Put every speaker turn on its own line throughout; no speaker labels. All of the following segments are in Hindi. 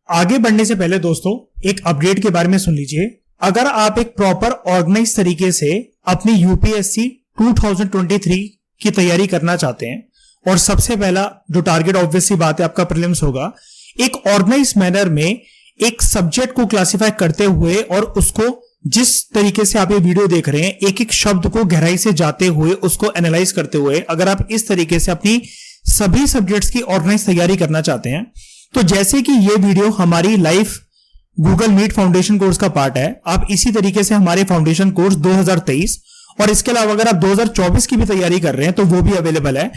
आगे बढ़ने से पहले दोस्तों एक अपडेट के बारे में सुन लीजिए। अगर आप एक प्रॉपर ऑर्गेनाइज तरीके से अपनी यूपीएससी 2023 की तैयारी करना चाहते हैं और सबसे पहला जो टारगेट ऑब्वियसली बात है आपका प्रीलिम्स होगा, एक ऑर्गेनाइज मैनर में एक सब्जेक्ट को क्लासिफाई करते हुए और उसको जिस तरीके से आप ये वीडियो देख रहे हैं, एक एक शब्द को गहराई से जाते हुए उसको एनालाइज करते हुए अगर आप इस तरीके से अपनी सभी सब्जेक्ट्स की ऑर्गेनाइज तैयारी करना चाहते हैं, तो जैसे कि ये वीडियो हमारी live Google Meet foundation course का पार्ट है, आप इसी तरीके से हमारे फाउंडेशन कोर्स 2023 और इसके अलावा अगर आप 2024 की भी तैयारी कर रहे हैं तो वो भी अवेलेबल है।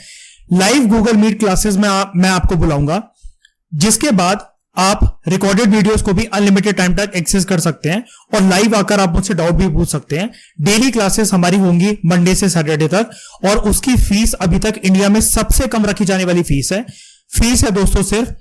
लाइव गूगल मीट क्लासेस में मैं आपको बुलाऊंगा, जिसके बाद आप रिकॉर्डेड वीडियोस को भी अनलिमिटेड टाइम तक एक्सेस कर सकते हैं और लाइव आकर आप मुझसे डाउट भी पूछ सकते हैं। डेली क्लासेस हमारी होंगी मंडे से सैटरडे तक और उसकी फीस अभी तक इंडिया में सबसे कम रखी जाने वाली फीस है। फीस है दोस्तों सिर्फ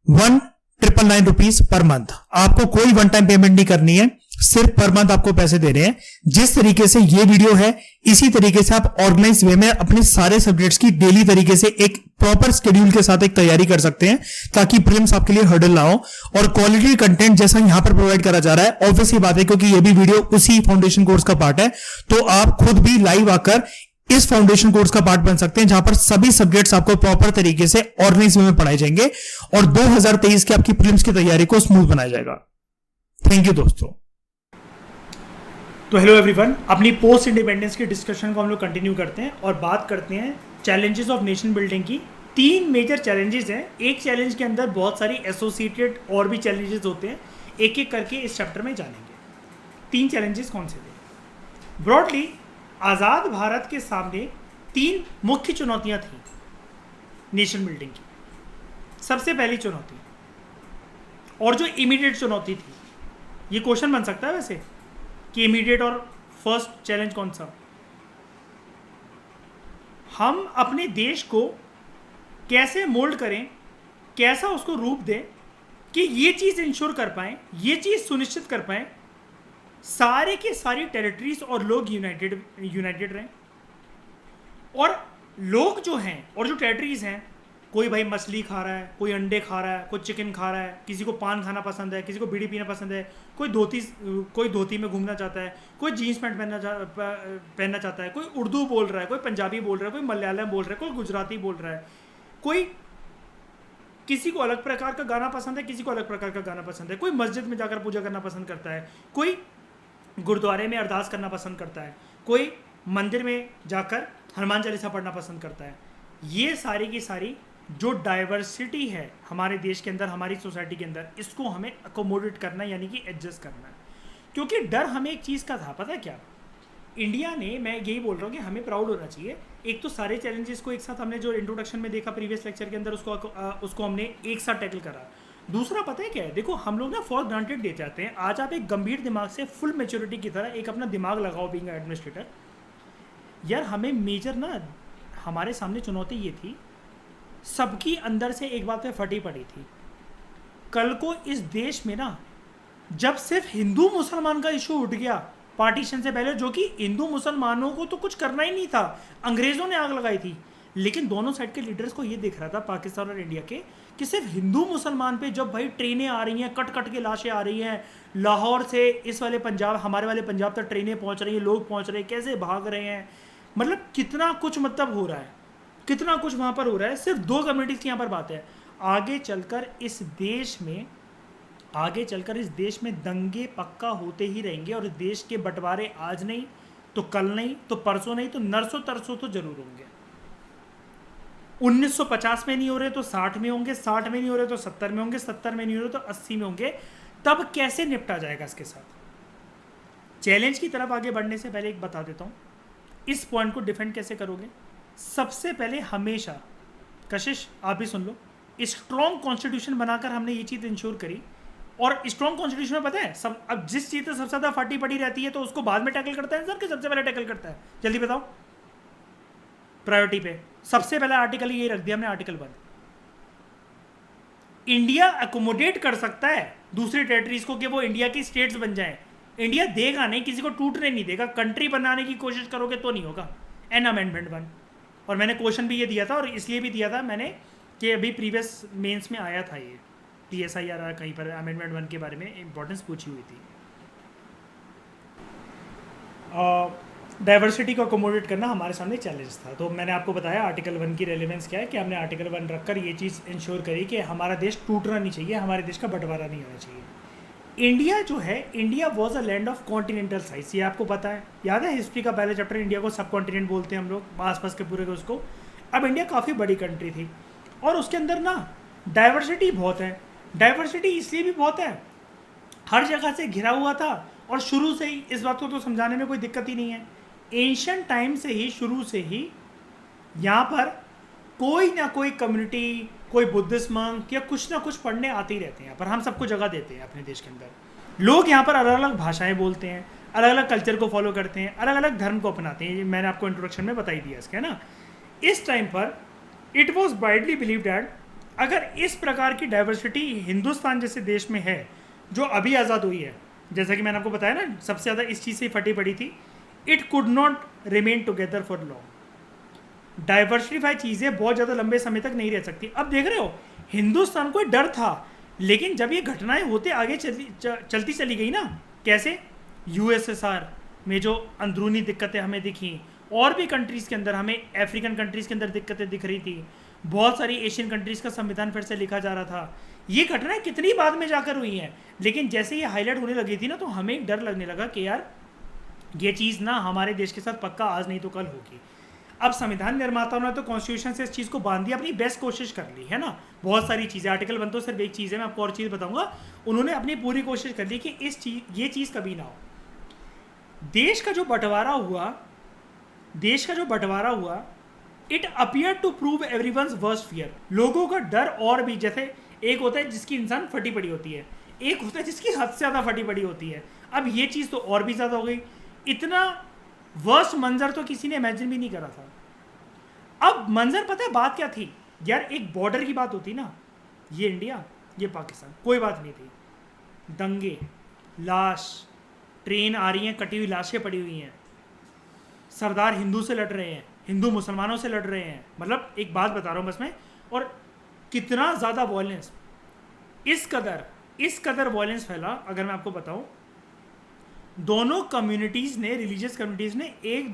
1,999 रुपीज पर मंथ। आपको कोई वन टाइम पेमेंट नहीं करनी है, सिर्फ पर मंथ आपको पैसे दे रहे हैं। जिस तरीके से ये वीडियो है इसी तरीके से आप ऑर्गेनाइज वे में अपने सारे सब्जेक्ट्स की डेली तरीके से एक प्रॉपर शेड्यूल के साथ एक तैयारी कर सकते हैं, ताकि प्रीलिम्स आपके लिए हर्डल ना हो। और क्वालिटी कंटेंट जैसा यहां पर प्रोवाइड करा जा रहा है, ऑब्वियसली बात है क्योंकि ये भी वीडियो उसी फाउंडेशन कोर्स का पार्ट है, तो आप खुद भी लाइव आकर इस फाउंडेशन कोर्स का पार्ट बन सकते हैं, जहां पर सभी सब्जेक्ट्स आपको प्रॉपर तरीके से ऑर्गेनाइज वे में पढ़ाए जाएंगे और 2023 की आपकी प्रीलिम्स की तैयारी को स्मूथ बनाया जाएगा। थैंक यू दोस्तों। तो हेलो एवरीवन, अपनी पोस्ट इंडिपेंडेंस की डिस्कशन को हम लोग कंटिन्यू करते हैं और बात करते हैं चैलेंजेस ऑफ नेशन बिल्डिंग की। 3 मेजर चैलेंजेस हैं। एक चैलेंज के अंदर बहुत सारी एसोसिएटेड और भी चैलेंजेस होते हैं, एक एक करके इस चैप्टर में जानेंगे। 3 चैलेंजेस कौन से थे? ब्रॉडली आज़ाद भारत के सामने 3 मुख्य चुनौतियां थी नेशन बिल्डिंग की। सबसे पहली चुनौती और जो इमीडिएट चुनौती थी, ये क्वेश्चन बन सकता है वैसे कि इमीडिएट और फर्स्ट चैलेंज कौन सा। हम अपने देश को कैसे मोल्ड करें, कैसा उसको रूप दें कि ये चीज़ इंश्योर कर पाएं, ये चीज़ सुनिश्चित कर पाएं सारे के सारी टेरिटरीज और लोग यूनाइटेड रहें। और लोग जो हैं और जो टेरिटरीज हैं, कोई भाई मछली खा रहा है, कोई अंडे खा रहा है, कोई चिकन खा रहा है, किसी को पान खाना पसंद है, किसी को बीड़ी पीना पसंद है, कोई धोती में घूमना चाहता है, कोई जीन्स पैंट पहनना चाहता है, कोई उर्दू बोल रहा है, कोई पंजाबी बोल रहा है, कोई मलयालम बोल रहा है, कोई गुजराती बोल रहा है, कोई किसी को अलग प्रकार का गाना पसंद है, किसी को अलग प्रकार का गाना पसंद है, कोई मस्जिद में जाकर पूजा करना पसंद करता है, कोई गुरुद्वारे में अरदास करना पसंद करता है, कोई मंदिर में जाकर हनुमान चालीसा पढ़ना पसंद करता है। ये सारी की सारी जो डाइवर्सिटी है हमारे देश के अंदर, हमारी सोसाइटी के अंदर, इसको हमें अकोमोडेट करना है, यानी कि एडजस्ट करना है। क्योंकि डर हमें एक चीज़ का था, पता है क्या? इंडिया ने, मैं यही बोल रहा हूँ कि हमें प्राउड होना चाहिए। एक तो सारे चैलेंजेस को एक साथ हमने जो इंट्रोडक्शन में देखा प्रीवियस लेक्चर के अंदर, उसको हमने एक साथ टैकल करा। दूसरा पता है क्या है? देखो, हम लोग ना फॉर ग्रांटेड देते जाते हैं। आज आप एक गंभीर दिमाग से फुल मेच्योरिटी की तरह एक अपना दिमाग लगाओ बीइंग एडमिनिस्ट्रेटर। यार हमें मेजर ना, हमारे सामने चुनौती ये थी, सबकी अंदर से एक बात पे फटी पड़ी थी। कल को इस देश में ना, जब सिर्फ हिंदू मुसलमान का इशू उठ गया पार्टीशन से पहले, जो कि हिंदू मुसलमानों को तो कुछ करना ही नहीं था, अंग्रेजों ने आग लगाई थी, लेकिन दोनों साइड के लीडर्स को ये दिख रहा था, पाकिस्तान और इंडिया के, कि सिर्फ हिंदू मुसलमान पे जब भाई ट्रेनें आ रही हैं, कट कट के लाशें आ रही हैं, लाहौर से इस वाले पंजाब, हमारे वाले पंजाब तक ट्रेनें पहुंच रही हैं, लोग पहुंच रहे हैं, कैसे भाग रहे हैं, मतलब कितना कुछ मतलब हो रहा है, कितना कुछ वहाँ पर हो रहा है। सिर्फ 2 कम्युनिटीज़ की यहाँ पर बात है। आगे चलकर इस देश में दंगे पक्का होते ही रहेंगे और देश के बंटवारे आज नहीं तो कल नहीं तो परसों नहीं तो नरसों तरसों तो जरूर होंगे। 1950 में नहीं हो रहे तो 60 में होंगे, 60 में नहीं हो रहे तो 70 में होंगे, 70 में नहीं हो रहे तो 80 में होंगे। तब कैसे निपटा जाएगा इसके साथ? चैलेंज की तरफ आगे बढ़ने से पहले एक बता देता हूँ, इस पॉइंट को डिफेंड कैसे करोगे। सबसे पहले हमेशा, कशिश आप भी सुन लो, स्ट्रॉन्ग कॉन्स्टिट्यूशन बनाकर हमने ये चीज़ इंश्योर करी। और स्ट्रॉन्ग कॉन्स्टिट्यूशन में पता है सब, अब जिस चीज़ से सबसे ज़्यादा फटी पड़ी रहती है तो उसको बाद में टैकल करता है सर, कि सबसे पहले टैकल करता है? जल्दी बताओ। प्रायोरिटी पे सबसे पहला आर्टिकल ये रख दिया हमने, आर्टिकल 1। इंडिया अकोमोडेट कर सकता है दूसरी टेरिटरीज को कि वो इंडिया की स्टेट्स बन जाएं। इंडिया देगा नहीं, किसी को टूटने नहीं देगा। कंट्री बनाने की कोशिश करोगे तो नहीं होगा। An amendment 1। और मैंने क्वेश्चन भी ये दिया था, और इसलिए भी दिया था मैंने कि अभी प्रीवियस मेंस में आया था ये। TSIR कहीं पर अमेंडमेंट 1 के बारे में इंपॉर्टेंस पूछी हुई थी। डाइवर्सिटी को अकोमोडेट करना हमारे सामने चैलेंज था। तो मैंने आपको बताया आर्टिकल 1 की रेलेवेंस क्या है, कि हमने आर्टिकल 1 रखकर ये चीज़ इंश्योर करी कि हमारा देश टूटना नहीं चाहिए, हमारे देश का बंटवारा नहीं होना चाहिए। इंडिया जो है, India was a land of continental size, ये आपको पता है, याद है हिस्ट्री का पहले चैप्टर, इंडिया को सब कॉन्टिनेंट बोलते हैं हम लोग, आसपास के पूरे को उसको। अब इंडिया काफ़ी बड़ी कंट्री थी और उसके अंदर ना डाइवर्सिटी बहुत है। डाइवर्सिटी इसलिए भी बहुत है, हर जगह से घिरा हुआ था, और शुरू से ही इस बात को तो समझाने में कोई दिक्कत ही नहीं है, एंशियंट टाइम से ही, शुरू से ही यहाँ पर कोई ना कोई कम्युनिटी, कोई बुद्धिस्ट मंक या कुछ ना कुछ पढ़ने आते ही रहते हैं। यहाँ पर हम सबको जगह देते हैं अपने देश के अंदर। लोग यहाँ पर अलग अलग भाषाएं बोलते हैं, अलग अलग कल्चर को फॉलो करते हैं, अलग अलग धर्म को अपनाते हैं। ये मैंने आपको इंट्रोडक्शन में बता ही दिया इसका, है ना। इस टाइम पर it was widely believe that अगर इस प्रकार की डाइवर्सिटी हिंदुस्तान जैसे देश में है, जो अभी आज़ाद हुई है, जैसा कि मैंने आपको बताया ना, सबसे ज़्यादा इस चीज़ से फटी पड़ी थी, it could not remain together for long. Diversify चीज़ें बहुत ज़्यादा लंबे समय तक नहीं रह सकती। अब देख रहे हो, हिंदुस्तान को डर था, लेकिन जब ये घटनाएं होते आगे चलती चली गई ना, कैसे USSR में जो अंदरूनी दिक्कतें हमें दिखी, और भी कंट्रीज़ के अंदर, हमें अफ्रीकन कंट्रीज़ के अंदर दिक्कतें दिख रही थी, बहुत सारी एशियन कंट्रीज़ का संविधान फिर से लिखा जा रहा था। ये घटनाएं कितनी बाद में जाकर हुई हैं, लेकिन जैसे ये हाईलाइट होने लगी थी ना, तो हमें एक डर लगने लगा कि यार ये चीज़ ना हमारे देश के साथ पक्का आज नहीं तो कल होगी। अब संविधान निर्माताओं ने तो कॉन्स्टिट्यूशन से इस चीज़ को बांध दिया, अपनी बेस्ट कोशिश कर ली, है ना। बहुत सारी चीज़ें, आर्टिकल 1 तो सिर्फ एक चीज़ है, मैं आपको और चीज़ बताऊंगा। उन्होंने अपनी पूरी कोशिश कर ली कि ये चीज़ कभी ना हो। देश का जो बंटवारा हुआ, it appear to prove everyone's worst fear. लोगों का डर और भी, जैसे एक होता है जिसकी इंसान फटी पड़ी होती है, एक होता है जिसकी हद से ज़्यादा फटी पड़ी होती है। अब ये चीज़ तो और भी ज़्यादा हो गई। इतना वर्स्ट मंजर तो किसी ने इमेजिन भी नहीं करा था। अब मंजर पता है बात क्या थी यार, एक बॉर्डर की बात होती ना, ये इंडिया, ये पाकिस्तान, कोई बात नहीं थी। दंगे, लाश, ट्रेन आ रही हैं, कटी हुई लाशें पड़ी हुई हैं, सरदार हिंदू से लड़ रहे हैं, हिंदू मुसलमानों से लड़ रहे हैं। मतलब एक बात बता रहा हूँ बस मैं, और कितना ज़्यादा वॉयलेंस, इस कदर वॉयलेंस फैला, अगर मैं आपको बताऊं, दोनों कम्युनिटीज़ ने, रिलीजियस कम्युनिटीज़ ने एक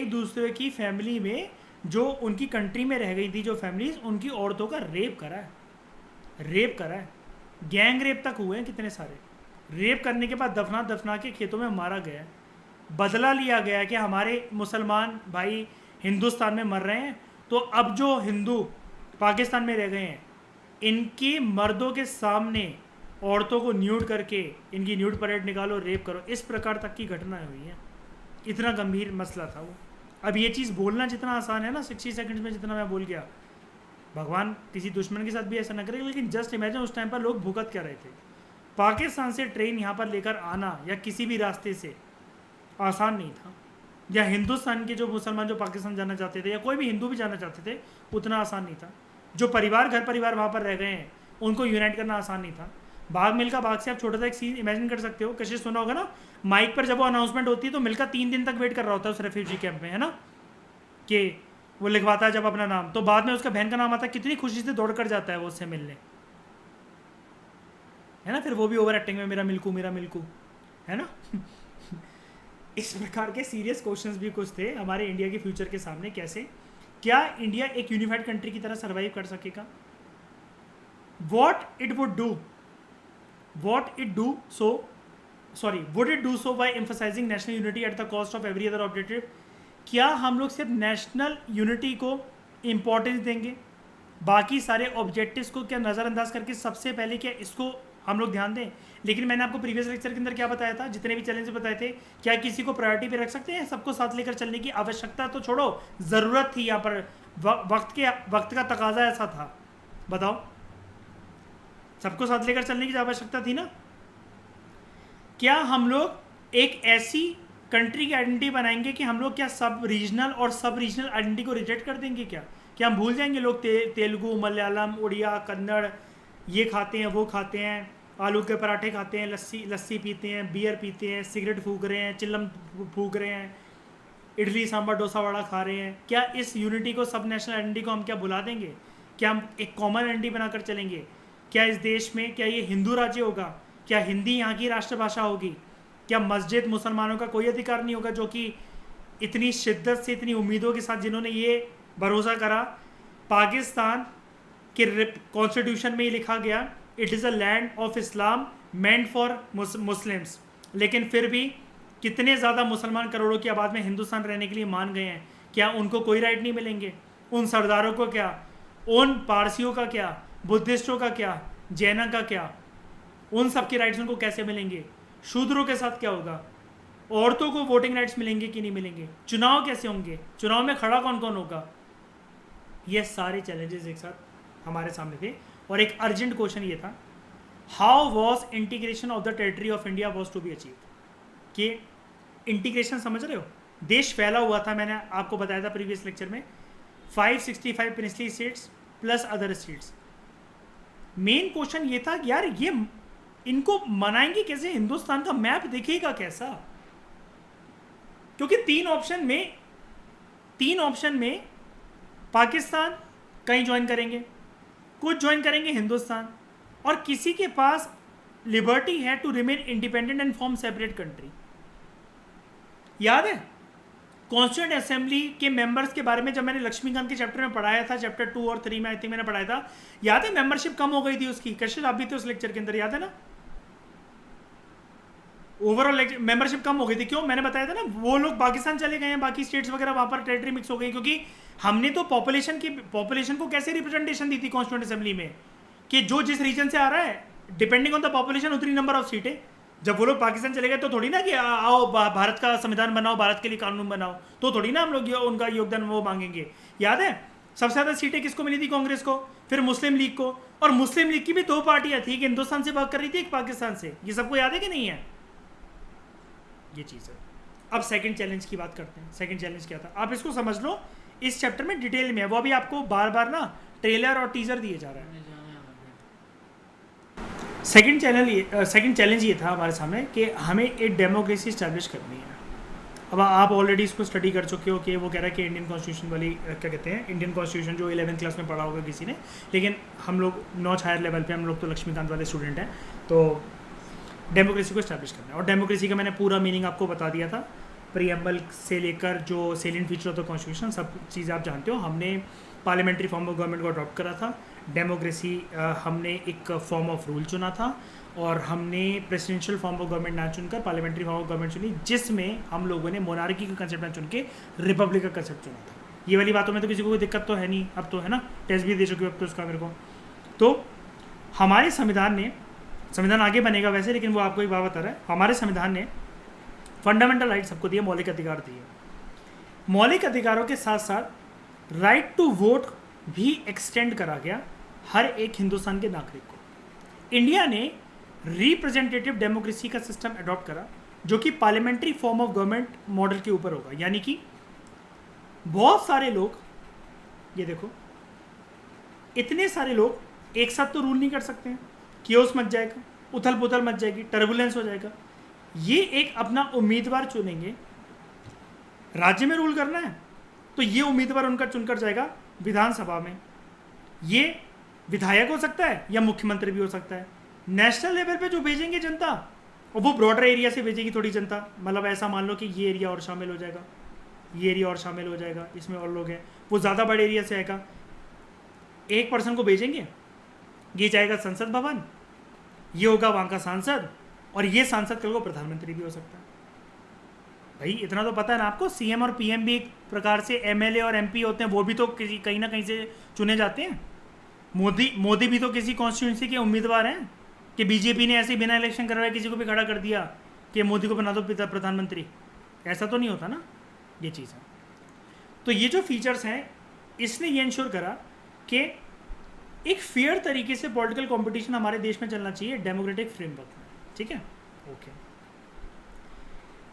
दूसरे की फैमिली में, जो उनकी कंट्री में रह गई थी जो फैमिलीज, उनकी औरतों का रेप करा है। गैंग रेप तक हुए हैं कितने सारे। रेप करने के बाद दफना के खेतों में मारा गया है। बदला लिया गया कि हमारे मुसलमान भाई हिंदुस्तान में मर रहे हैं, तो अब जो हिंदू पाकिस्तान में रह गए हैं, इनके मर्दों के सामने औरतों को न्यूड करके इनकी न्यूड परेड निकालो, रेप करो। इस प्रकार तक की घटनाएं हुई हैं। इतना गंभीर मसला था वो। अब ये चीज़ बोलना जितना आसान है ना, 60 सेकंड्स में जितना मैं बोल गया, भगवान किसी दुश्मन के साथ भी ऐसा ना करे, लेकिन जस्ट इमेजिन उस टाइम पर लोग भुगत क्या रहे थे। पाकिस्तान से ट्रेन यहाँ पर लेकर आना या किसी भी रास्ते से आसान नहीं था, या हिंदुस्तान के जो मुसलमान जो पाकिस्तान जाना चाहते थे, या कोई भी हिंदू भी जाना चाहते थे, उतना आसान नहीं था। जो घर परिवार वहाँ पर रह गए हैं, उनको यूनाइट करना आसान नहीं था। बाग मिल्खा बाग से आप छोटा सा एक सीन इमेजिन कर सकते हो, कशिश सुना होगा ना, माइक पर जब वो अनाउंसमेंट होती है तो मिल्खा 3 दिन तक वेट कर रहा होता है उस रेफ्यूजी कैंप में, है ना, कि वो लिखवाता है जब अपना नाम, तो बाद में उसका बहन का नाम आता है, कितनी खुशी से दौड़ कर जाता है वो उससे मिलने, है ना। फिर वो भी ओवर एक्टिंग में मेरा मिल्कू, है ना। इस प्रकार के सीरियस क्वेश्चंस भी कुछ थे हमारे इंडिया के फ्यूचर के सामने। कैसे, क्या इंडिया एक यूनिफाइड कंट्री की तरह सर्वाइव कर सकेगा? Would it do so by emphasising national unity at the cost of every other objective? क्या हम लोग सिर्फ नेशनल यूनिटी को इम्पोर्टेंस देंगे, बाकी सारे ऑब्जेक्टिव्स को क्या नज़रअंदाज करके सबसे पहले क्या इसको हम लोग ध्यान दें? लेकिन मैंने आपको प्रीवियस लेक्चर के अंदर क्या बताया था, जितने भी चैलेंज बताए थे, क्या किसी को प्रायोरिटी पे रख सकते हैं? सबको साथ लेकर चलने की आवश्यकता तो छोड़ो, ज़रूरत थी यहाँ पर, वक्त का तकाजा ऐसा था। बताओ, सबको साथ लेकर चलने की आवश्यकता थी ना। क्या हम लोग एक ऐसी कंट्री की आइडेंटिटी बनाएंगे कि हम लोग क्या सब रीजनल आइडेंटिटी को रिजेक्ट कर देंगे? क्या हम भूल जाएंगे लोग तेलुगु, मलयालम, उड़िया, कन्नड़ ये खाते हैं, वो खाते हैं, आलू के पराठे खाते हैं, लस्सी पीते हैं, बियर पीते हैं, सिगरेट फूक रहे हैं, चिल्लम फूक रहे हैं, इडली सांभर डोसा वड़ा खा रहे हैं? क्या इस यूनिटी को, सब नेशनल आइडेंटिटी को हम क्या भुला देंगे? क्या हम एक कॉमन एंटिटी बनाकर चलेंगे? क्या इस देश में क्या ये हिंदू राज्य होगा? क्या हिंदी यहाँ की राष्ट्रभाषा होगी? क्या मस्जिद मुसलमानों का कोई अधिकार नहीं होगा? जो कि इतनी शिद्दत से, इतनी उम्मीदों के साथ जिन्होंने ये भरोसा करा, पाकिस्तान के कॉन्स्टिट्यूशन में ही लिखा गया it is a land of Islam meant for Muslims, लेकिन फिर भी कितने ज़्यादा मुसलमान करोड़ों की आबाद में हिंदुस्तान रहने के लिए मान गए हैं। क्या उनको कोई राइट नहीं मिलेंगे? उन सरदारों को क्या, उन पारसियों का क्या, बुद्धिस्टों का क्या, जैना का क्या, उन सब के राइट्स उनको कैसे मिलेंगे? शूद्रों के साथ क्या होगा? औरतों को वोटिंग राइट्स मिलेंगे कि नहीं मिलेंगे? चुनाव कैसे होंगे? चुनाव में खड़ा कौन कौन होगा? ये सारे चैलेंजेस एक साथ हमारे सामने थे। और एक अर्जेंट क्वेश्चन ये था, how was integration of the territory of India was to be achieve? कि इंटीग्रेशन समझ रहे हो, देश फैला हुआ था, मैंने आपको बताया था प्रीवियस लेक्चर में, 565 princely states plus other states. Main question ये था कि यार ये इनको मनाएंगे कैसे? हिंदुस्तान का मैप दिखेगा कैसा? क्योंकि तीन ऑप्शन में पाकिस्तान कहीं ज्वाइन करेंगे, कुछ ज्वाइन करेंगे हिंदुस्तान, और किसी के पास लिबर्टी है to remain independent and form separate country. याद है कॉन्स्टिट्यूएंट असेंबली के मेंबर्स के बारे में जब मैंने लक्ष्मीकांत के चैप्टर में पढ़ाया था, चैप्टर 2 और 3 में आई थिंक मैंने पढ़ाया था, याद है मेंबरशिप कम हो गई थी उसकी? कशिश आप भी थे उस लेक्चर के अंदर, याद है ना? ओवरऑल मेंबरशिप कम हो गई थी। क्यों? मैंने बताया था ना, वो लोग पाकिस्तान चले गए हैं, बाकी स्टेट्स वगैरह वहां पर टेरिटरी मिक्स हो गई, क्योंकि हमने तो पॉपुलेशन को कैसे रिप्रेजेंटेशन दी थी कॉन्स्टिट्यूएंट असेंबली में, कि जो जिस रीजन से आ रहा है डिपेंडिंग ऑन द पॉपुलेशन उतनी नंबर ऑफ सीटें। जब वो लोग पाकिस्तान चले गए तो थोड़ी ना कि आओ भारत का संविधान बनाओ, भारत के लिए कानून बनाओ, तो थोड़ी ना हम लोग उनका योगदान वो मांगेंगे। याद है सबसे ज़्यादा सीटें किसको मिली थी? कांग्रेस को, फिर मुस्लिम लीग को, और मुस्लिम लीग की भी 2 पार्टियां थी, एक हिंदुस्तान से वर्क कर रही थी, एक पाकिस्तान से। ये सबको याद है कि नहीं है? ये चीज़ है। अब सेकंड चैलेंज की बात करते हैं। सेकंड चैलेंज क्या था, आप इसको समझ लो, इस चैप्टर में डिटेल में है, वो अभी आपको बार बार ना ट्रेलर और टीजर दिए जा रहा है। सेकंड चैलेंज ये था हमारे सामने कि हमें एक डेमोक्रेसी इस्टेब्लिश करनी है। अब आप ऑलरेडी इसको स्टडी कर चुके हो कि वो कह रहा है कि इंडियन कॉन्स्टिट्यूशन वाली क्या कहते हैं, इंडियन कॉन्स्टिट्यूशन जो 11th क्लास में पढ़ा होगा किसी ने, लेकिन हम लोग नॉच हायर लेवल पे, हम लोग तो लक्ष्मीकांत वाले स्टूडेंट हैं, तो डेमोक्रेसी को इस्टेब्लिश करना है। और डेमोक्रेसी का मैंने पूरा मीनिंग आपको बता दिया था, प्रीएम्बल से लेकर जो salient feature of the constitution, सब चीज़ें आप जानते हो। हमने पार्लियामेंट्री फॉर्म ऑफ गवर्नमेंट को अडॉप्ट करा था, डेमोक्रेसी हमने एक फॉर्म ऑफ रूल चुना था, और हमने प्रेसिडेंशियल फॉर्म ऑफ गवर्नमेंट ना चुनकर पार्लियामेंट्री फॉर्म ऑफ गवर्नमेंट चुनी, जिसमें हम लोगों ने मोनार्की का कंसेप्ट ना चुन के रिपब्लिक का कंसेप्ट चुना था। ये वाली बातों में तो किसी को कोई दिक्कत तो है नहीं, अब तो है ना, टेस्ट भी दे चुके हो अब तो उसका मेरे को। तो हमारे संविधान आगे बनेगा वैसे, लेकिन वो आपको एक बात बता रहा है, हमारे संविधान ने फंडामेंटल राइट सबको दिए, मौलिक अधिकार दिए। मौलिक अधिकारों के साथ साथ राइट टू वोट भी एक्सटेंड करा गया हर एक हिंदुस्तान के नागरिक को। इंडिया ने रिप्रेजेंटेटिव डेमोक्रेसी का सिस्टम अडॉप्ट करा, जो कि parliamentary form of government model के ऊपर होगा। यानी कि बहुत सारे लोग, ये देखो, इतने सारे लोग एक साथ तो रूल नहीं कर सकते हैं, कियोस मच जाएगा, उथल पुथल मच जाएगी, टर्बुलेंस हो जाएगा। ये एक अपना उम्मीदवार चुनेंगे, राज्य में रूल करना है तो ये उम्मीदवार उनका चुनकर जाएगा विधानसभा में। ये विधायक हो सकता है या मुख्यमंत्री भी हो सकता है। नेशनल लेवल पे जो भेजेंगे जनता, और वो ब्रॉडर एरिया से भेजेगी थोड़ी जनता, मतलब ऐसा मान लो कि ये एरिया और शामिल हो जाएगा, ये एरिया और शामिल हो जाएगा, इसमें और लोग हैं, वो ज़्यादा बड़े एरिया से आएगा। एक पर्सन को भेजेंगे, ये जाएगा संसद भवन, ये होगा वहाँ का सांसद, और ये सांसद कल को प्रधानमंत्री भी हो सकता है। भाई इतना तो पता है ना आपको, सीएम और पीएम भी एक प्रकार से एमएलए और एमपी होते हैं, वो भी तो किसी कहीं ना कहीं से चुने जाते हैं। मोदी भी तो किसी कॉन्स्टिट्यूंसी के उम्मीदवार हैं, कि बीजेपी ने ऐसे ही बिना इलेक्शन करवाए किसी को भी खड़ा कर दिया कि मोदी को बना दो प्रधानमंत्री, ऐसा तो नहीं होता ना। ये चीज़ है। तो ये जो फीचर्स हैं, इसने ये इंश्योर करा कि एक फेयर तरीके से पॉलिटिकल कंपटीशन हमारे देश में चलना चाहिए डेमोक्रेटिक फ्रेमवर्क में। ठीक है, ओके।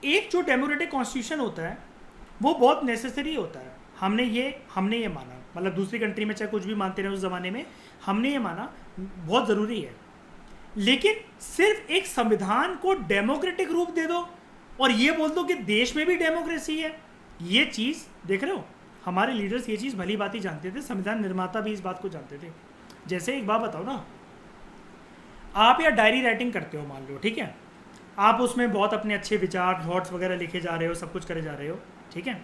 एक जो डेमोक्रेटिक कॉन्स्टिट्यूशन होता है वो बहुत नेसेसरी होता है। हमने ये माना, मतलब दूसरी कंट्री में चाहे कुछ भी मानते रहे उस ज़माने में, हमने ये माना बहुत ज़रूरी है। लेकिन सिर्फ एक संविधान को डेमोक्रेटिक रूप दे दो और ये बोल दो कि देश में भी डेमोक्रेसी है, ये चीज़ देख रहे हो, हमारे लीडर्स ये चीज़ भली बात ही जानते थे, संविधान निर्माता भी इस बात को जानते थे। जैसे एक बात बताओ ना, आप या डायरी राइटिंग करते हो मान लो, ठीक है, आप उसमें बहुत अपने अच्छे विचार थॉट्स वगैरह लिखे जा रहे हो, सब कुछ करे जा रहे हो, ठीक है,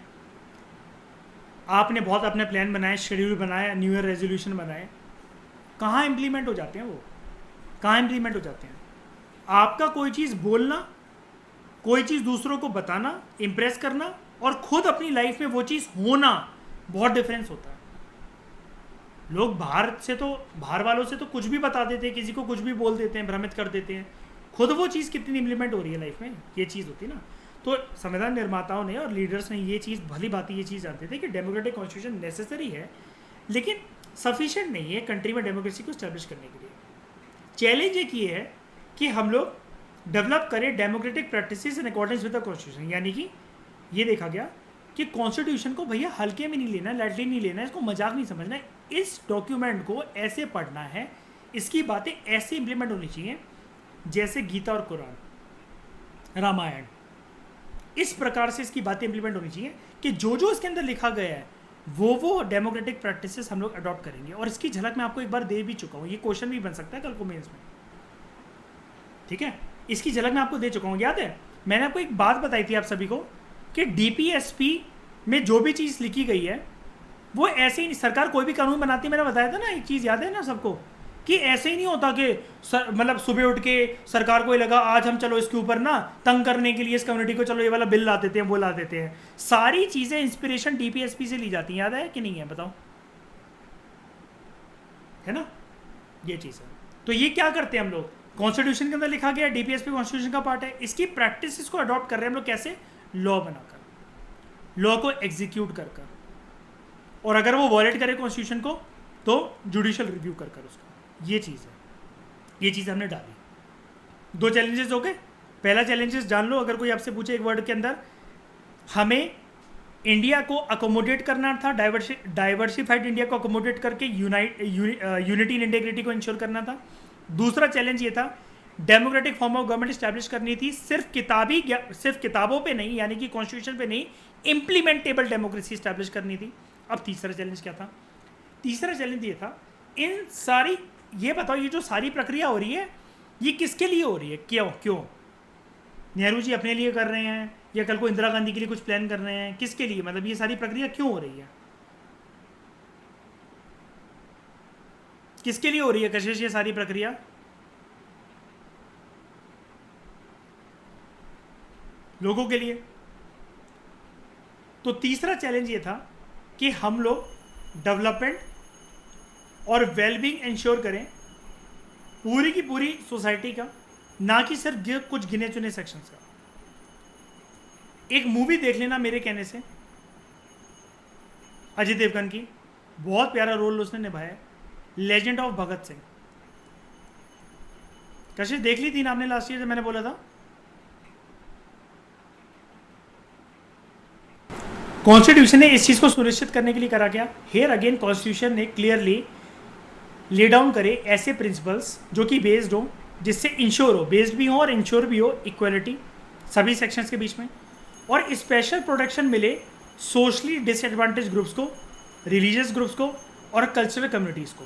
आपने बहुत अपने प्लान बनाए, शेड्यूल बनाए, न्यू ईयर रेजोल्यूशन बनाए, कहाँ इम्प्लीमेंट हो जाते हैं वो? कहाँ इम्प्लीमेंट हो जाते हैं? आपका कोई चीज़ बोलना, कोई चीज़ दूसरों को बताना, इम्प्रेस करना, और खुद अपनी लाइफ में वो चीज़ होना, बहुत डिफरेंस होता है। लोग बाहर वालों से तो कुछ भी बता देते हैं, किसी को कुछ भी बोल देते हैं, भ्रमित कर देते हैं, खुद वो चीज़ कितनी इम्प्लीमेंट हो रही है लाइफ में, ये चीज़ होती है ना। तो संविधान निर्माताओं ने और लीडर्स ने ये चीज़ भली बात ये चीज़ जानते थे कि डेमोक्रेटिक कॉन्स्टिट्यूशन नेसेसरी है, लेकिन सफिशिएंट नहीं है कंट्री में डेमोक्रेसी को स्टैब्लिश करने के लिए। चैलेंज एक ये है कि हम लोग डेवलप करें democratic practices in accordance with the constitution, यानी कि ये देखा गया कि कॉन्स्टिट्यूशन को भैया हल्के में नहीं लेना, लाइटली नहीं लेना, इसको मजाक नहीं समझना है, इस डॉक्यूमेंट को ऐसे पढ़ना है, इसकी बातें ऐसे इंप्लीमेंट होनी चाहिए जैसे गीता और कुरान, रामायण, इस प्रकार से इसकी बातें इंप्लीमेंट होनी चाहिए कि जो जो इसके अंदर लिखा गया है वो डेमोक्रेटिक प्रैक्टिसेस हम लोग अडॉप्ट करेंगे। और इसकी झलक मैं आपको एक बार दे भी चुका हूँ, ये क्वेश्चन भी बन सकता है कल को मेंस में, ठीक है, इसकी झलक मैं आपको दे चुका हूँ। याद है मैंने आपको एक बात बताई थी आप सभी को कि डीपीएसपी में जो भी चीज़ लिखी गई है वो ऐसे ही, सरकार कोई भी कानून बनाती है, मैंने बताया था ना एक चीज़, याद है ना सबको, कि ऐसे ही नहीं होता कि मतलब सुबह उठ के सरकार को ही लगा आज हम चलो इसके ऊपर ना तंग करने के लिए इस कम्युनिटी को चलो ये वाला बिल ला देते हैं, वो ला देते हैं। सारी चीज़ें इंस्पिरेशन डीपीएसपी से ली जाती हैं, याद है कि नहीं है बताओ, है ना, ये चीज़ है। तो ये क्या करते हैं हम लोग, कॉन्स्टिट्यूशन के अंदर लिखा गया, डीपीएसपी कॉन्स्टिट्यूशन का पार्ट है, इसकी प्रैक्टिस इसको अडॉप्ट कर रहे हैं हम लोग, कैसे, लॉ बनाकर, लॉ को एग्जीक्यूट कर कर, और अगर वो वॉयलेट करे कॉन्स्टिट्यूशन को तो जुडिशियल रिव्यू कर कर उसका, ये चीज़ है, ये चीज़ हमने डाली। 2 चैलेंजेस हो गए। पहला चैलेंजेस जान लो, अगर कोई आपसे पूछे एक वर्ड के अंदर, हमें इंडिया को अकोमोडेट करना था, डाइवर्सिफाइड इंडिया को अकोमोडेट करके यूनिटी एंड इंटीग्रिटी को इंश्योर करना था। दूसरा चैलेंज ये था democratic form of government establish करनी थी, सिर्फ किताबों पे नहीं, यानी कि कॉन्स्टिट्यूशन पे नहीं, इम्प्लीमेंटेबल डेमोक्रेसी स्टैब्लिश करनी थी। अब तीसरा चैलेंज क्या था? तीसरा चैलेंज ये था, इन सारी, ये बताओ ये जो सारी प्रक्रिया हो रही है ये किसके लिए हो रही है, क्यों नेहरू जी अपने लिए कर रहे हैं या कल को इंदिरा गांधी के लिए कुछ प्लान कर रहे हैं, किसके लिए, मतलब ये सारी प्रक्रिया क्यों हो रही है, किसके लिए हो रही है कशिश ये सारी प्रक्रिया? लोगों के लिए। तो तीसरा चैलेंज ये था कि हम लोग डेवलपमेंट और वेलबींग इंश्योर करें पूरी की पूरी सोसाइटी का, ना कि सिर्फ कुछ गिने चुने सेक्शंस का। एक मूवी देख लेना मेरे कहने से, अजय देवगन की, बहुत प्यारा रोल उसने निभाया, लेजेंड ऑफ भगत सिंह। कशिश देख ली थी ना आपने लास्ट ईयर जब मैंने बोला था? कॉन्स्टिट्यूशन ने इस चीज को सुनिश्चित करने के लिए करा क्या? हेयर अगेन कॉन्स्टिट्यूशन ने क्लियरली ले डाउन करे ऐसे प्रिंसिपल्स जो कि बेस्ड हो, जिससे इंश्योर हो, बेस्ड भी हो और इंश्योर भी हो इक्वलिटी सभी सेक्शंस के बीच में, और स्पेशल प्रोटेक्शन मिले सोशली डिसएडवांटेज ग्रुप्स को, रिलीजियस ग्रुप्स को और कल्चरल कम्युनिटीज़ को।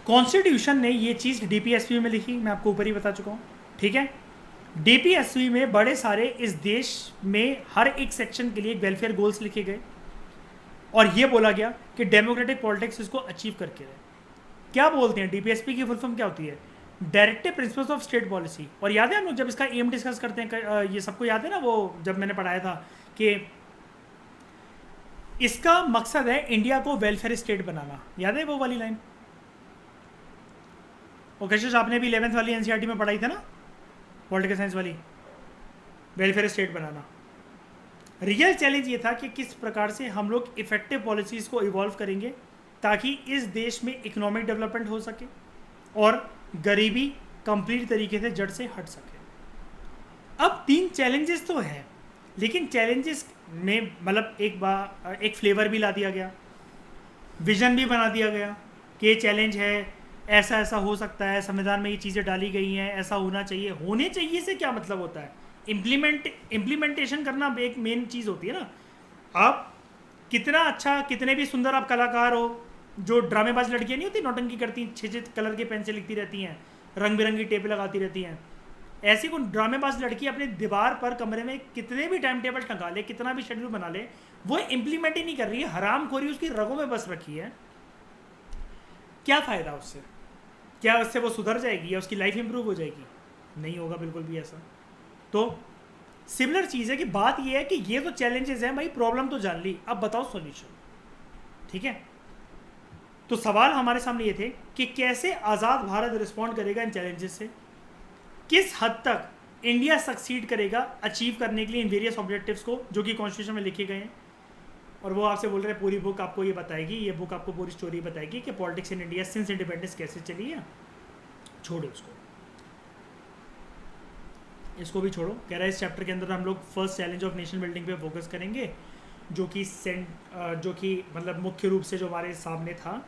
कॉन्स्टिट्यूशन ने ये चीज़ डीपीएसपी में लिखी, मैं आपको ऊपर ही बता चुका हूँ, ठीक है। डीपीएसपी में बड़े सारे इस देश में हर एक सेक्शन के लिए वेलफेयर गोल्स लिखे गए और ये बोला गया कि डेमोक्रेटिक पॉलिटिक्स इसको अचीव करके रहे। क्या बोलते हैं डीपीएसपी की फुल फॉर्म क्या होती है? Directive principles of state policy. और याद है हम लोग जब इसका एम डिस्कस करते हैं, ये सबको याद है ना, वो जब मैंने पढ़ाया था कि इसका मकसद है इंडिया को वेलफेयर स्टेट बनाना, याद है वो वाली लाइन? ओके कशिश आपने भी 11th वाली एनसीईआरटी में पढ़ाई थी ना, पॉलिटिकल साइंस वाली, वेलफेयर स्टेट बनाना। रियल चैलेंज ये था कि किस प्रकार से हम लोग इफेक्टिव पॉलिसीज़ को इवॉल्व करेंगे ताकि इस देश में इकोनॉमिक डेवलपमेंट हो सके और गरीबी कंप्लीट तरीके से जड़ से हट सके। अब 3 चैलेंजेस तो हैं, लेकिन चैलेंजेस में मतलब एक फ्लेवर भी ला दिया गया, विजन भी बना दिया गया कि ये चैलेंज है, ऐसा ऐसा हो सकता है, संविधान में ये चीज़ें डाली गई हैं, ऐसा होना चाहिए। होने चाहिए से क्या मतलब होता है? इम्प्लीमेंटेशन करना एक मेन चीज़ होती है ना। आप कितना अच्छा, कितने भी सुंदर आप कलाकार हो, जो ड्रामेबाज लड़कियां नहीं होती, नौटंकी करती, छः छः कलर के पेन से लिखती रहती हैं, रंग बिरंगी टेप लगाती रहती हैं, ऐसी कोई ड्रामेबाज लड़की अपने दीवार पर कमरे में कितने भी टाइम टेबल टंगा ले, कितना भी शेड्यूल बना ले, वो इम्प्लीमेंट ही नहीं कर रही है, हराम खोरी उसकी रगों में बस रखी है। क्या फ़ायदा उससे? क्या उससे वो सुधर जाएगी या उसकी लाइफ इंप्रूव हो जाएगी? नहीं होगा बिल्कुल भी ऐसा। तो सिमिलर चीज़ है कि बात ये है कि ये तो चैलेंजेस हैं भाई, प्रॉब्लम तो जान ली, अब बताओ सॉल्यूशन। ठीक है, तो सवाल हमारे सामने ये थे कि कैसे आज़ाद भारत रिस्पॉन्ड करेगा इन चैलेंजेस से, किस हद तक इंडिया सक्सीड करेगा अचीव करने के लिए इन वेरियस ऑब्जेक्टिव्स को जो कि कॉन्स्टिट्यूशन में लिखे गए हैं। और वो आपसे बोल रहे हैं पूरी बुक आपको ये बताएगी, ये बुक आपको पूरी स्टोरी बताएगी कि politics in India since independence कैसे चली है। छोड़ो इसको भी छोड़ो। कह रहा है इस चैप्टर के अंदर हम लोग first challenge of nation building पे फोकस करेंगे, जो कि मतलब मुख्य रूप से जो हमारे सामने था।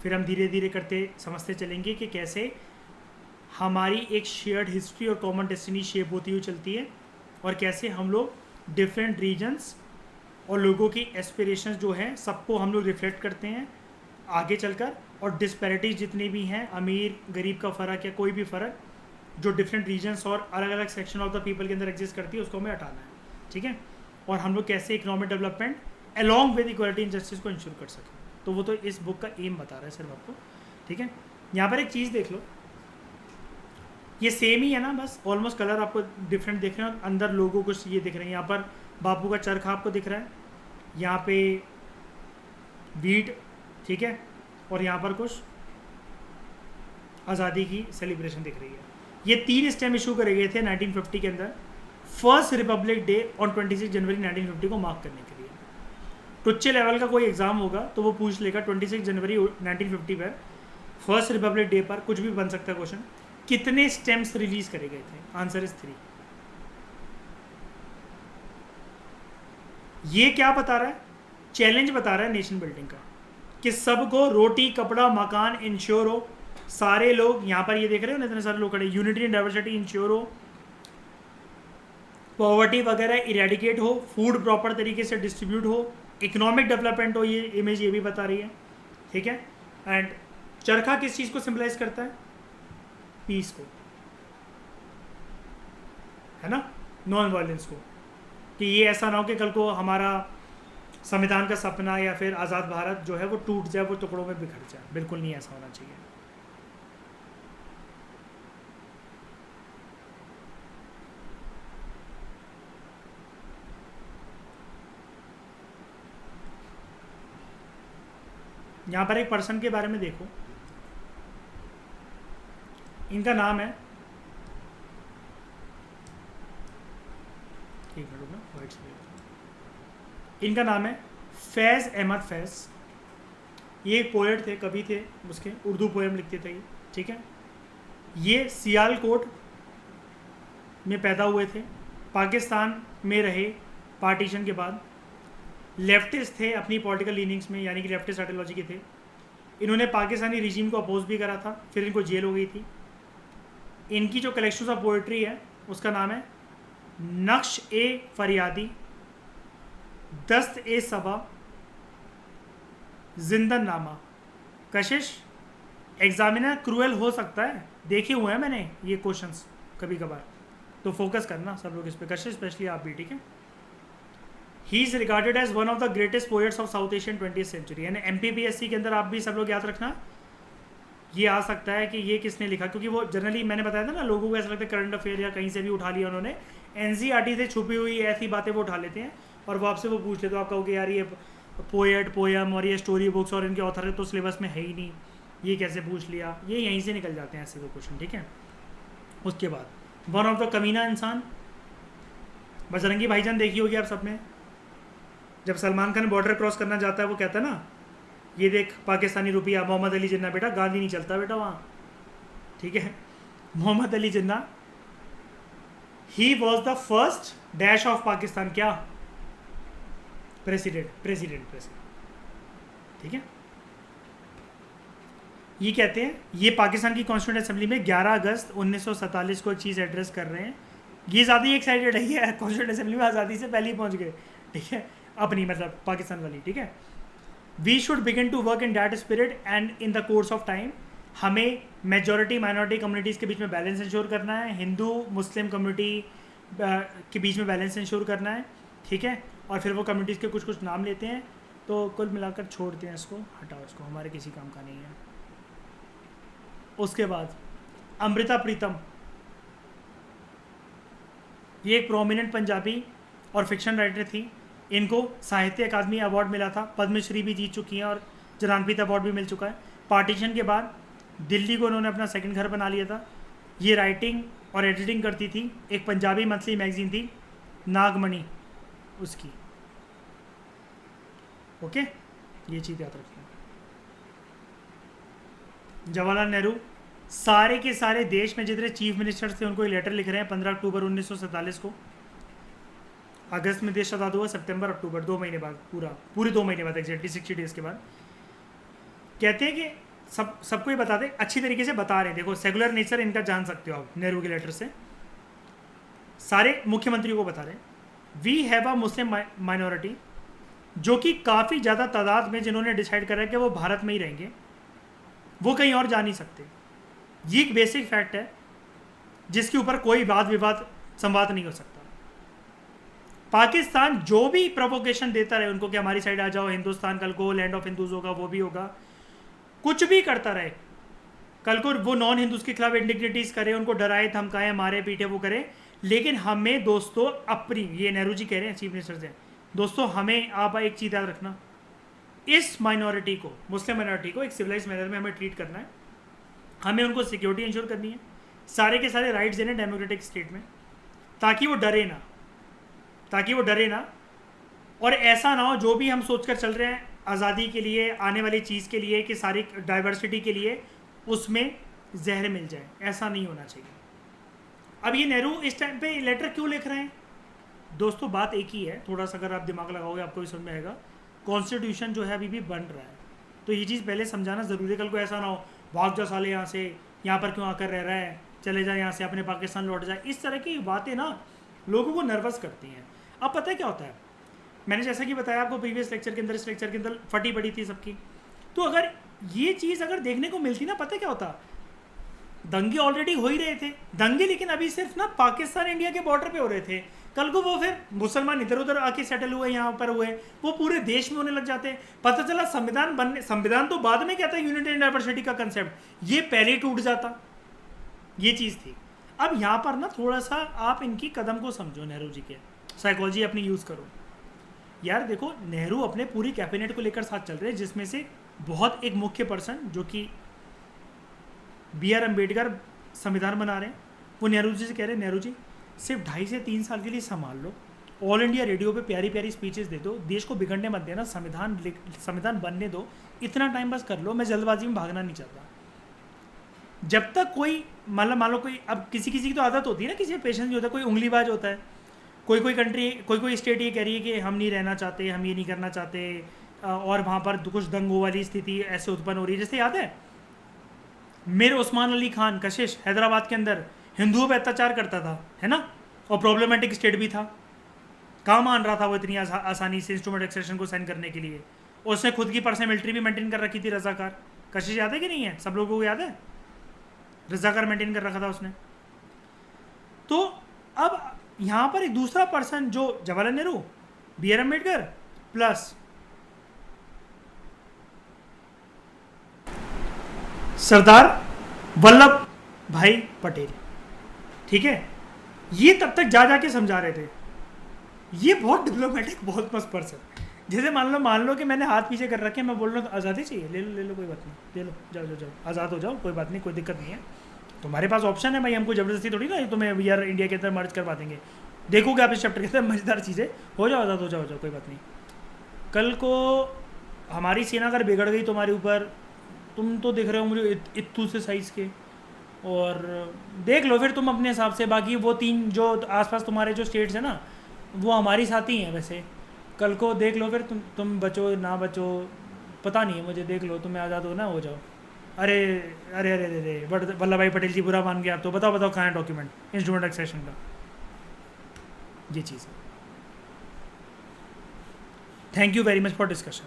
फिर हम धीरे धीरे करते समझते चलेंगे कि कैसे हमारी एक शेयर्ड हिस्ट्री और कॉमन डेस्टिनी शेप होती हुई चलती है, और कैसे हम लोग डिफरेंट रीजन्स और लोगों की एस्पिरेशंस जो हैं सबको हम लोग रिफ्लेक्ट करते हैं आगे चलकर, और डिस्पैरिटीज जितनी भी हैं, अमीर गरीब का फ़र्क या कोई भी फ़र्क जो डिफरेंट रीजन्स और अलग अलग सेक्शन ऑफ द पीपल के अंदर एग्जिस्ट करती है, उसको हमें हटाना है। ठीक है, और हम लोग कैसे economic development along with equality and justice को इंश्योर कर सकें। तो वो तो इस बुक का एम बता रहा है सिर्फ आपको। ठीक है, यहाँ पर एक चीज़ देख लो, ये सेम ही है ना, बस ऑलमोस्ट कलर आपको डिफरेंट दिख रहे हैं और अंदर लोगों कुछ ये दिख रहे हैं। यहाँ पर बापू का चरखा आपको दिख रहा है, यहाँ पे बीट, ठीक है, और यहाँ पर कुछ आज़ादी की सेलिब्रेशन दिख रही है। ये 3 स्टेम इशू करे गए थे 1950 के अंदर, फर्स्ट रिपब्लिक डे ऑन 26 जनवरी 1950 को मार्क करने के लिए। टुच्चे लेवल का कोई एग्जाम होगा तो वो पूछ लेगा 26 जनवरी 1950 पर फर्स्ट रिपब्लिक डे पर कुछ भी बन सकता है क्वेश्चन, कितने स्टेम्स रिलीज करे गए थे? Answer is 3। ये क्या बता रहा है? चैलेंज बता रहा है नेशन बिल्डिंग का, कि सबको रोटी कपड़ा मकान इंश्योर हो, सारे लोग यहाँ पर ये देख रहे हो ना, इतने सारे लोग खड़े, यूनिटी एंड डाइवर्सिटी इंश्योर हो, पॉवर्टी वगैरह इरेडिकेट हो, फूड प्रॉपर तरीके से डिस्ट्रीब्यूट हो, इकोनॉमिक डेवलपमेंट हो, ये इमेज ये भी बता रही है। ठीक है, एंड चरखा किस चीज़ को सिंबलाइज करता है? पीस को, है ना, नॉन वायलेंस को, कि ये ऐसा ना हो कि कल को हमारा संविधान का सपना या फिर आज़ाद भारत जो है वो टूट जाए, वो टुकड़ों में बिखर जाए। बिल्कुल नहीं ऐसा होना चाहिए। यहाँ पर एक पर्सन के बारे में देखो, इनका नाम है, एक मिनट रुकना, वाइट से, इनका नाम है फैज़ अहमद फैज़। ये एक पोएट थे, कवि थे, उसके उर्दू पोएम लिखते थे ये। ठीक है, ये सियालकोट में पैदा हुए थे, पाकिस्तान में रहे पार्टीशन के बाद, लेफ्टिस्ट थे अपनी पॉलिटिकल लीनिंग्स में, यानी कि लेफ्टिस्ट आइडियोलॉजी के थे। इन्होंने पाकिस्तानी रिजीम को अपोज भी करा था, फिर इनको जेल हो गई थी। इनकी जो कलेक्शन ऑफ पोइट्री है उसका नाम है नक्श ए फरियादी, दस्त ए सबा, जिंदन नामा, कशिश। एग्जामिनर क्रूएल हो सकता है, देखे हुए हैं मैंने ये क्वेश्चंस कभी कभार, तो फोकस करना सब लोग इस पे, कशिश स्पेशली आप भी। ठीक है, he is regarded as one of the greatest poets of South Asian 20th century. यानी MPPSC के अंदर आप भी सब लोग याद रखना, ये आ सकता है कि ये किसने लिखा, क्योंकि वो जनरली मैंने बताया था ना, लोगों को ऐसा लगता है करंट अफेयर या कहीं से भी उठा लिया उन्होंने, NCERT से छुपी हुई ऐसी बातें वो उठा लेते हैं और वो आपसे वो पूछ लेते, तो आप कहोगे यार ये पोएट पोएम और ये स्टोरी बुक्स और इनके ऑथर तो सिलेबस में है ही नहीं, ये कैसे पूछ लिया, ये यहीं से निकल जाते हैं ऐसे वो क्वेश्चन। ठीक है, उसके बाद वन ऑफ द कमीना इंसान, बजरंगी भाईजान देखी होगी आप सब में, जब सलमान खान बॉर्डर क्रॉस करना जाता है वो कहता है ना, ये देख पाकिस्तानी रुपया, मोहम्मद अली जिन्ना बेटा, गांधी नहीं चलता बेटा वहाँ। ठीक है, Mohammad Ali Jinnah, he was the first dash of Pakistan, क्या प्रेसिडेंट। ठीक है, ये कहते हैं, ये पाकिस्तान की कॉन्स्टिट्यूंट असेंबली में 11 अगस्त 1947 को एक चीज़ एड्रेस कर रहे हैं। ये ज़्यादा ही एक्साइटेड है, ये कॉन्स्टिट्यूंट असेंबली में आज़ादी से पहले ही पहुँच गए। ठीक है, अपनी मतलब पाकिस्तान वाली, ठीक है। We should begin to work in that spirit and in the course of time. हमें मेजॉरिटी माइनॉरिटी कम्युनिटीज़ के बीच में बैलेंस इंश्योर करना है, हिंदू मुस्लिम कम्युनिटी के बीच में बैलेंस इंश्योर करना है, ठीक है। और फिर वो कम्युनिटीज़ के कुछ कुछ नाम लेते हैं, तो कुल मिलाकर छोड़ते हैं इसको, हटाओ इसको, हमारे किसी काम का नहीं है। उसके बाद अमृता प्रीतम, ये एक प्रोमिनेंट पंजाबी और फिक्शन राइटर थी। इनको साहित्य अकादमी अवार्ड मिला था, पद्मश्री भी जीत चुकी हैं और ज्ञानपीठ अवार्ड भी मिल चुका है। पार्टीशन के बाद दिल्ली को उन्होंने अपना सेकंड घर बना लिया था। ये राइटिंग और एडिटिंग करती थी, एक पंजाबी मंथली मैगजीन थी नागमणि उसकी, ओके, ये चीज़ याद रखिए। जवाहरलाल नेहरू सारे के सारे देश में जितने चीफ मिनिस्टर्स थे उनको ये लेटर लिख रहे हैं 15 अक्टूबर 1947 को। अगस्त में देश आज़ाद हुआ, सितंबर अक्टूबर 2 महीने बाद, पूरे 2 महीने बाद, एग्जैक्टली 60 डेज़ के बाद। कहते हैं कि सबको ये बताते, अच्छी तरीके से बता रहे हैं। देखो सेकुलर नेचर इनका जान सकते हो आप नेहरू के लेटर से। सारे मुख्यमंत्रियों को बता रहे हैं, we have a Muslim minority, जो कि काफ़ी ज़्यादा तादाद में जिन्होंने डिसाइड करा है कि वो भारत में ही रहेंगे, वो कहीं और जा नहीं सकते। ये एक बेसिक फैक्ट है जिसके ऊपर कोई वाद विवाद संवाद नहीं हो सकता। पाकिस्तान जो भी प्रोवोकेशन देता रहे उनको कि हमारी साइड आ जाओ, हिंदुस्तान कल को लैंड ऑफ हिंदूज होगा, वो भी होगा, कुछ भी करता रहे, कल को वो नॉन हिंदूज के खिलाफ इंडिग्निटीज करे, उनको डराए धमकाए मारे पीटे वो करे, लेकिन हमें दोस्तों अपनी, ये नेहरू जी कह रहे हैं चीफ मिनिस्टर से, दोस्तों हमें आप एक चीज़ याद रखना, इस माइनॉरिटी को, मुस्लिम माइनॉरिटी को एक सिविलाइज मैनर में हमें ट्रीट करना है, हमें उनको सिक्योरिटी इंश्योर करनी है, सारे के सारे राइट्स देने डेमोक्रेटिक स्टेट में, ताकि वो डरे ना, और ऐसा ना हो जो भी हम सोच कर चल रहे हैं आज़ादी के लिए, आने वाली चीज़ के लिए, कि सारी डाइवर्सिटी के लिए, उसमें जहर मिल जाए, ऐसा नहीं होना चाहिए। अब ये नेहरू इस टाइम पे लेटर क्यों लिख रहे हैं दोस्तों, बात एक ही है, थोड़ा सा अगर आप दिमाग लगाओगे आपको भी समझ में आएगा। कॉन्स्टिट्यूशन जो है अभी भी बन रहा है, तो ये चीज़ पहले समझाना ज़रूरी है। कल को ऐसा ना हो भाग जा साले यहाँ से, यहाँ पर क्यों आकर रह रहा है, चले जा यहाँ से, अपने पाकिस्तान लौट जाए, इस तरह की बातें ना लोगों को नर्वस करती हैं। अब पता है क्या होता है, मैंने जैसा कि बताया आपको प्रीवियस लेक्चर के अंदर, इस लेक्चर के अंदर फटी पड़ी थी सबकी, तो अगर ये चीज़ अगर देखने को मिलती ना, पता है क्या होता, दंगे ऑलरेडी हो ही रहे थे दंगे, लेकिन अभी सिर्फ ना पाकिस्तान इंडिया के बॉर्डर पे हो रहे थे, कल को वो फिर मुसलमान इधर उधर आके सेटल हुए, यहाँ पर हुए, वो पूरे देश में होने लग जाते हैं। पता चला संविधान तो बाद में क्या था, यूनिटी एंड डाइवर्सिटी का कंसेप्ट, ये पहले टूट जाता, ये चीज़ थी। अब यहाँ पर ना थोड़ा सा आप इनकी कदम को समझो, नेहरू जी के साइकोलॉजी अपनी यूज़ करो। यार देखो, नेहरू अपने पूरी कैबिनेट को लेकर साथ चल रहे हैं, जिसमें से बहुत एक मुख्य पर्सन जो कि BR अम्बेडकर संविधान बना रहे हैं, वो नेहरू जी से कह रहे हैं, नेहरू जी सिर्फ 2.5 से 3 साल के लिए संभाल लो, ऑल इंडिया रेडियो पे प्यारी प्यारी स्पीचेस दे दो, देश को बिगड़ने मत देना, संविधान बनने दो, इतना टाइम बस कर लो, मैं जल्दबाजी में भागना नहीं चाहता। जब तक कोई मान लो कोई, अब किसी की तो आदत होती है ना, किसी में पेशेंस नहीं होता, कोई उंगलीबाज होता है, कोई कंट्री, कोई स्टेट ये कह रही है कि हम नहीं रहना चाहते, हम ये नहीं करना चाहते, और वहाँ पर कुछ दंगों वाली स्थिति ऐसे उत्पन्न हो रही है। जैसे याद है मीर उस्मान अली खान कशिश हैदराबाद के अंदर हिंदुओं पर अत्याचार करता था, है ना, और प्रॉब्लमेटिक स्टेट भी था, कहाँ मान रहा था वो इतनी आसानी से इंस्ट्रूमेंट एक्सट्रैक्शन को साइन करने के लिए, उसने खुद की पर्सनल मिलिट्री भी मेंटेन कर रखी थी, रजाकार कशिश, याद है कि नहीं है, सब लोगों को याद है, रजाकार मेंटेन कर रखा था उसने। तो अब यहाँ पर एक दूसरा पर्सन जो जवाहरलाल नेहरू, BR अम्बेडकर प्लस सरदार वल्लभ भाई पटेल, ठीक है, ये तब तक जा के समझा रहे थे। ये बहुत डिप्लोमेटिक, बहुत मस्त पर्सन। जैसे मान लो कि मैंने हाथ पीछे कर रखे, मैं बोल रहा हूँ तो आज़ादी चाहिए, ले लो कोई बात नहीं, ले लो, जाओ आज़ाद हो जाओ, कोई बात नहीं, कोई दिक्कत नहीं है, तुम्हारे पास ऑप्शन है भाई, हमको ज़बरदस्ती थोड़ी ना तुम्हें यार इंडिया के अंदर मर्ज करवा देंगे, देखोगे आप इस चैप्टर के अंदर मज़ेदार चीज़ें, हो जाओ आज़ाद, हो जाओ, कोई बात नहीं। कल को हमारी सेना अगर बिगड़ गई तुम्हारे ऊपर, तुम तो दिख रहे हो मुझे इत्तू से साइज़ के, और देख लो फिर तुम अपने हिसाब से, बाकी वो 3 जो आसपास तुम्हारे जो स्टेट्स हैं ना, वो हमारी साथ ही हैं वैसे, कल को देख लो फिर तुम बचो ना बचो पता नहीं है मुझे, देख लो तुम्हें आज़ाद हो ना हो जाओ। अरे अरे अरे अरे वल्लभ भाई पटेल जी बुरा मान गया आप तो, बताओ कहाँ है डॉक्यूमेंट इंस्ट्रूमेंट एक्सट्रैक्शन का, ये चीज़ है। Thank you very much for discussion.